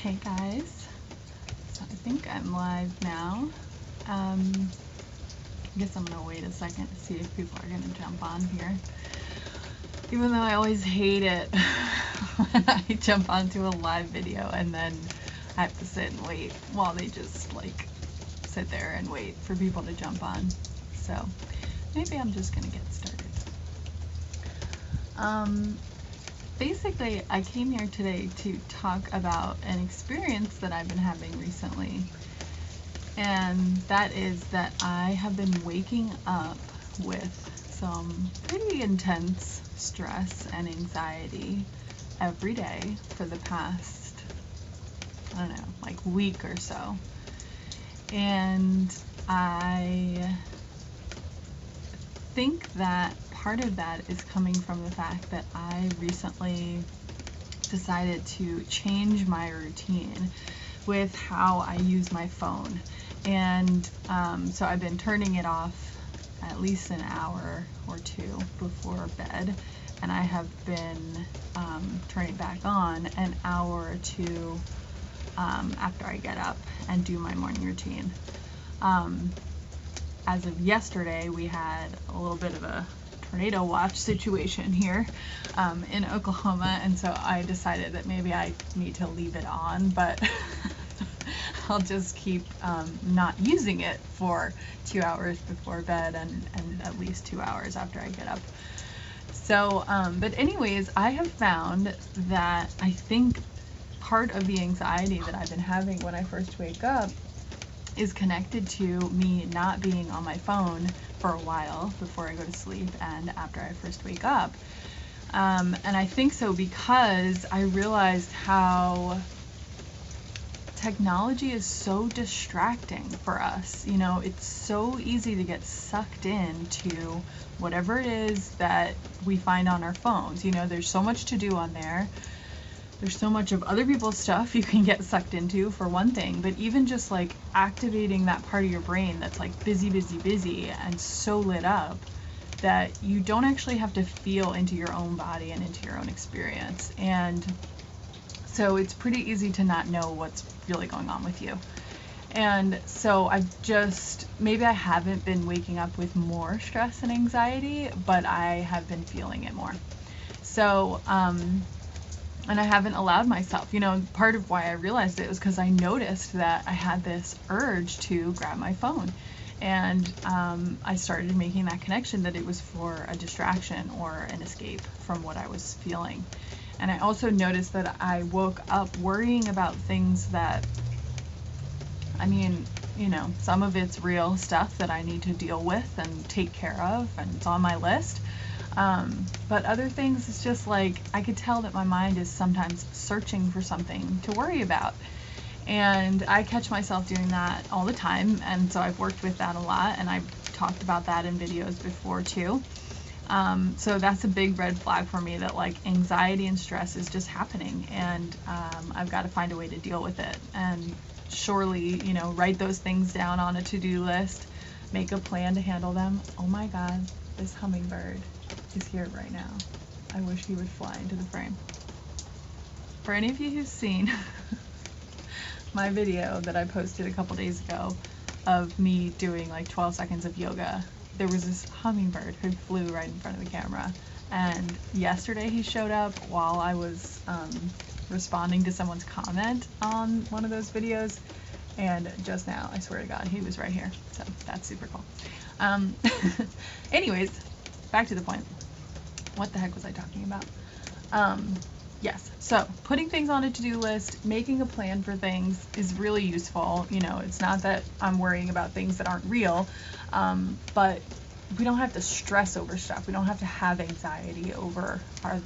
Hey guys, so I think I'm live now. I guess I'm gonna wait a second to see if people are gonna jump on here. Even though I always hate it when I jump onto a live video and then I have to sit and wait while they just like sit there and wait for people to jump on. So maybe I'm just gonna get started. Basically, I came here today to talk about an experience that I've been having recently, and that is that I have been waking up with some pretty intense stress and anxiety every day for the past, I don't know, like week or so. And I think that part of that is coming from the fact that I recently decided to change my routine with how I use my phone. And so I've been turning it off at least an hour or two before bed, and I have been turning it back on an hour or two after I get up and do my morning routine. As of yesterday, we had a little bit of a tornado watch situation here in Oklahoma, and so I decided that maybe I need to leave it on, but I'll just keep not using it for 2 hours before bed and at least 2 hours after I get up. So, but anyways, I have found that I think part of the anxiety that I've been having when I first wake up is connected to me not being on my phone for a while before I go to sleep and after I first wake up. And I think so because I realized how technology is so distracting for us. You know, it's so easy to get sucked into whatever it is that we find on our phones. You know, there's so much to do on there. There's so much of other people's stuff you can get sucked into, for one thing, but even just like activating that part of your brain that's like busy and so lit up that you don't actually have to feel into your own body and into your own experience. And so it's pretty easy to not know what's really going on with you. And so maybe I haven't been waking up with more stress and anxiety, but I have been feeling it more. So, and I haven't allowed myself, you know, part of why I realized it was because I noticed that I had this urge to grab my phone. And I started making that connection that it was for a distraction or an escape from what I was feeling. And I also noticed that I woke up worrying about things that, I mean, you know, some of it's real stuff that I need to deal with and take care of, and it's on my list. But other things, it's just like I could tell that my mind is sometimes searching for something to worry about. And I catch myself doing that all the time, and so I've worked with that a lot, and I've talked about that in videos before too. So that's a big red flag for me, that like anxiety and stress is just happening, and I've got to find a way to deal with it. And surely, you know, write those things down on a to-do list, make a plan to handle them. Oh my God, this hummingbird is here right now. I wish he would fly into the frame. For any of you who've seen my video that I posted a couple days ago of me doing like 12 seconds of yoga, there was this hummingbird who flew right in front of the camera. And yesterday he showed up while I was responding to someone's comment on one of those videos, and just now, I swear to God, he was right here. So that's super cool. Anyways, back to the point. What the heck was I talking about? Yes, so putting things on a to-do list, making a plan for things is really useful. You know, it's not that I'm worrying about things that aren't real, but we don't have to stress over stuff. We don't have to have anxiety over our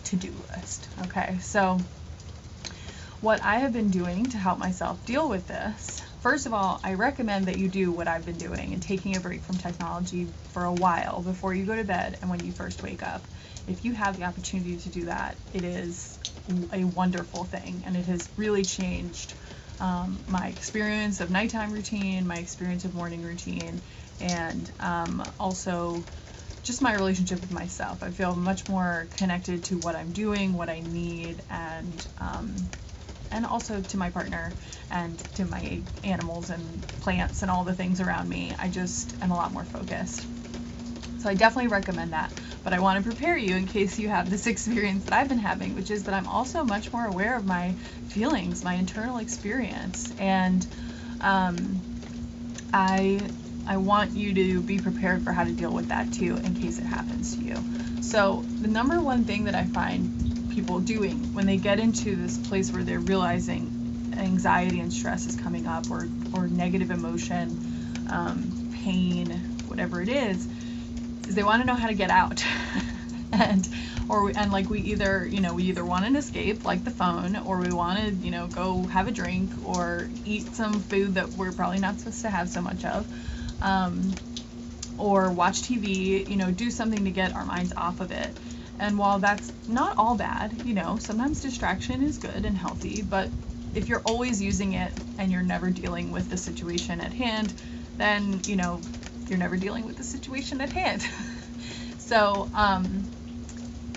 to-do list, okay? So what I have been doing to help myself deal with this, first of all, I recommend that you do what I've been doing and taking a break from technology for a while before you go to bed and when you first wake up. If you have the opportunity to do that, it is a wonderful thing, and it has really changed my experience of nighttime routine, my experience of morning routine, and also just my relationship with myself. I feel much more connected to what I'm doing, what I need, and and also to my partner and to my animals and plants and all the things around me. I just am a lot more focused. So I definitely recommend that. But I want to prepare you in case you have this experience that I've been having, which is that I'm also much more aware of my feelings, my internal experience. And I want you to be prepared for how to deal with that too in case it happens to you. So the number one thing that I find people doing when they get into this place where they're realizing anxiety and stress is coming up, or negative emotion, pain, whatever it is they want to know how to get out. and like we either want an escape like the phone, or we want to go have a drink or eat some food that we're probably not supposed to have so much of, or watch TV, do something to get our minds off of it. And while that's not all bad, sometimes distraction is good and healthy, but if you're always using it and you're never dealing with the situation at hand, then you're never dealing with the situation at hand. So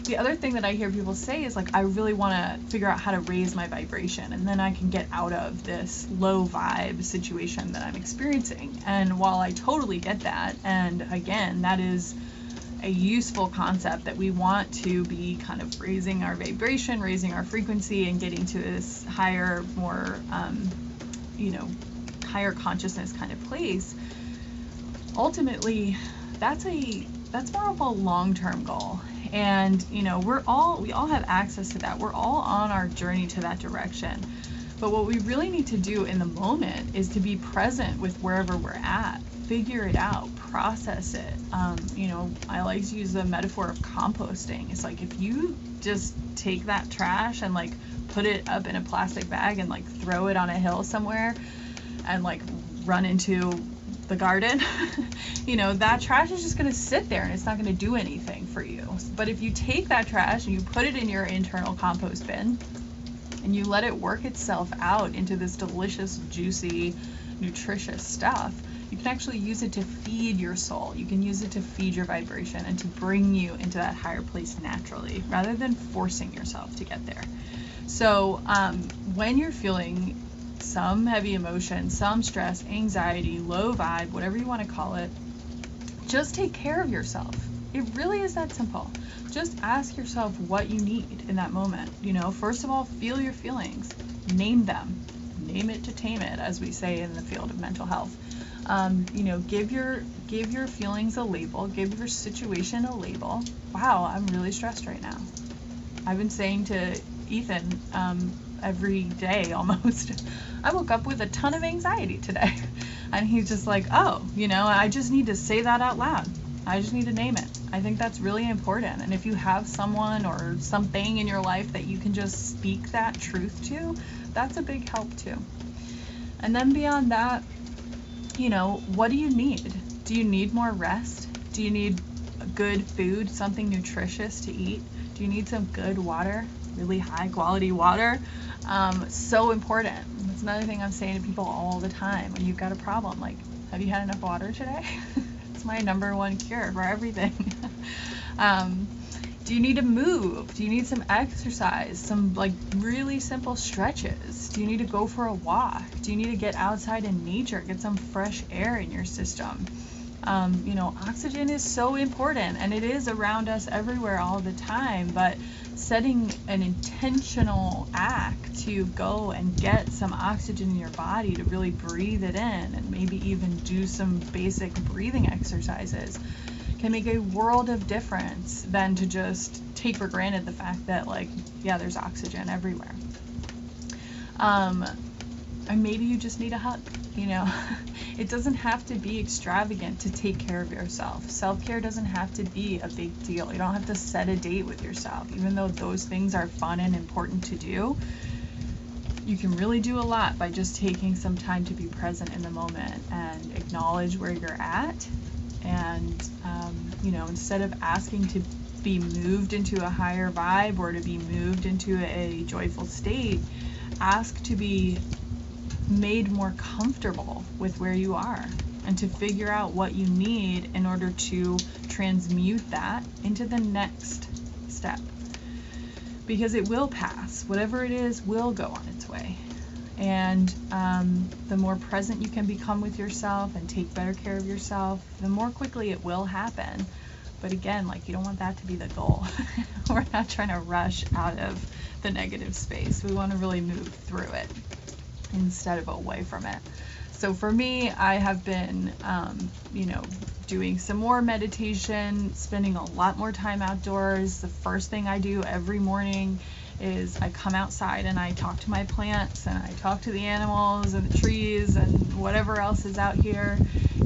the other thing that I hear people say is like, I really want to figure out how to raise my vibration, and then I can get out of this low vibe situation that I'm experiencing. And while I totally get that, and again, that is a useful concept, that we want to be kind of raising our vibration, raising our frequency, and getting to this higher, more higher consciousness kind of place. Ultimately, that's more of a long-term goal, and we all have access to that. We're all on our journey to that direction. But what we really need to do in the moment is to be present with wherever we're at, figure it out, process it. I like to use the metaphor of composting. It's like, if you just take that trash and like put it up in a plastic bag and like throw it on a hill somewhere and like run into the garden, that trash is just going to sit there and it's not going to do anything for you. But if you take that trash and you put it in your internal compost bin and you let it work itself out into this delicious, juicy, nutritious stuff, you can actually use it to feed your soul. You can use it to feed your vibration and to bring you into that higher place naturally, rather than forcing yourself to get there. So when you're feeling some heavy emotion, some stress, anxiety, low vibe, whatever you want to call it, just take care of yourself. It really is that simple. Just ask yourself what you need in that moment. First of all, feel your feelings, name them, name it to tame it, as we say in the field of mental health. Give your feelings a label, give your situation a label. Wow, I'm really stressed right now. I've been saying to Ethan every day almost, I woke up with a ton of anxiety today. And he's just like, oh, I just need to say that out loud. I just need to name it. I think that's really important. And if you have someone or something in your life that you can just speak that truth to, that's a big help too. And then beyond that, what do you need? Do you need more rest? Do you need good food, something nutritious to eat? Do you need some good water, really high quality water? So important. That's another thing I'm saying to people all the time when you've got a problem. Like, have you had enough water today? It's my number one cure for everything. Do you need to move? Do you need some exercise? Some like really simple stretches? Do you need to go for a walk? Do you need to get outside in nature, get some fresh air in your system? Oxygen is so important, and it is around us everywhere all the time, but setting an intentional act to go and get some oxygen in your body, to really breathe it in, and maybe even do some basic breathing exercises, can make a world of difference than to just take for granted the fact that, like, yeah, there's oxygen everywhere. And maybe you just need a hug, It doesn't have to be extravagant to take care of yourself. Self-care doesn't have to be a big deal. You don't have to set a date with yourself. Even though those things are fun and important to do, you can really do a lot by just taking some time to be present in the moment and acknowledge where you're at. And, instead of asking to be moved into a higher vibe or to be moved into a joyful state, ask to be made more comfortable with where you are, and to figure out what you need in order to transmute that into the next step. because it will pass. Whatever it is will go on its way. And the more present you can become with yourself and take better care of yourself, the more quickly it will happen. But again, like, you don't want that to be the goal. We're not trying to rush out of the negative space. We want to really move through it instead of away from it. So for me, I have been, doing some more meditation, spending a lot more time outdoors. The first thing I do every morning is I come outside and I talk to my plants and I talk to the animals and the trees and whatever else is out here,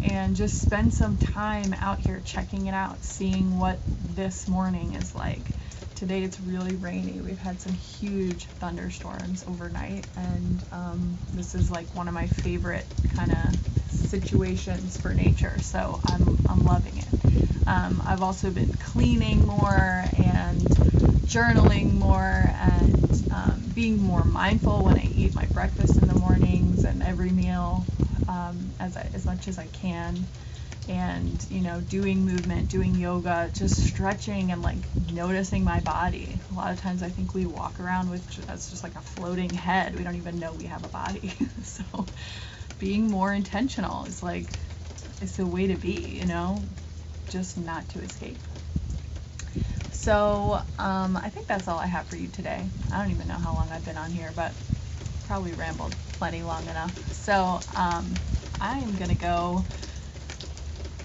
and just spend some time out here checking it out, seeing what this morning is like. Today it's really rainy. We've had some huge thunderstorms overnight, and this is like one of my favorite kind of situations for nature, so I'm loving it. I've also been cleaning more and journaling more and being more mindful when I eat my breakfast in the mornings and every meal, as much as I can. And doing movement, doing yoga, just stretching and like noticing my body. A lot of times I think we walk around with that's just like a floating head. We don't even know we have a body. So being more intentional is like, it's the way to be, just not to escape. So I think that's all I have for you today. I don't even know how long I've been on here, but probably rambled plenty long enough. So I am gonna go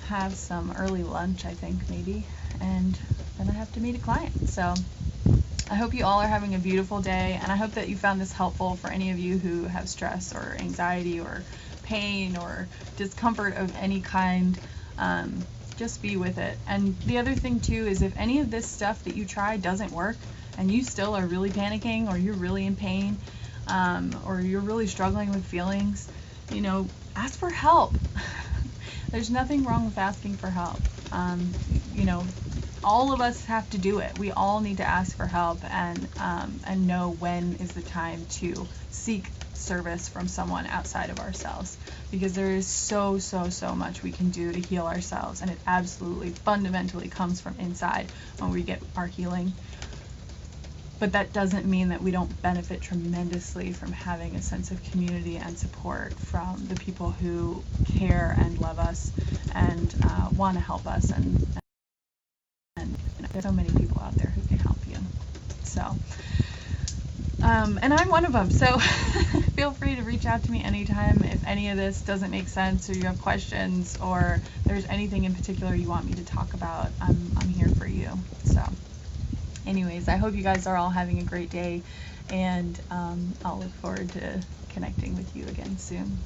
have some early lunch, I think, maybe, and then I have to meet a client. So I hope you all are having a beautiful day, and I hope that you found this helpful for any of you who have stress or anxiety or pain or discomfort of any kind. Just be with it. And the other thing too is, if any of this stuff that you try doesn't work and you still are really panicking, or you're really in pain, or you're really struggling with feelings, ask for help. There's nothing wrong with asking for help. All of us have to do it. We all need to ask for help and know when is the time to seek service from someone outside of ourselves, because there is so much we can do to heal ourselves, and it absolutely fundamentally comes from inside when we get our healing. But that doesn't mean that we don't benefit tremendously from having a sense of community and support from the people who care and love us and want to help us. And there's so many people out there who can help you. So, and I'm one of them. So feel free to reach out to me anytime if any of this doesn't make sense, or you have questions, or there's anything in particular you want me to talk about. I'm here for you. So. Anyways, I hope you guys are all having a great day, and I'll look forward to connecting with you again soon.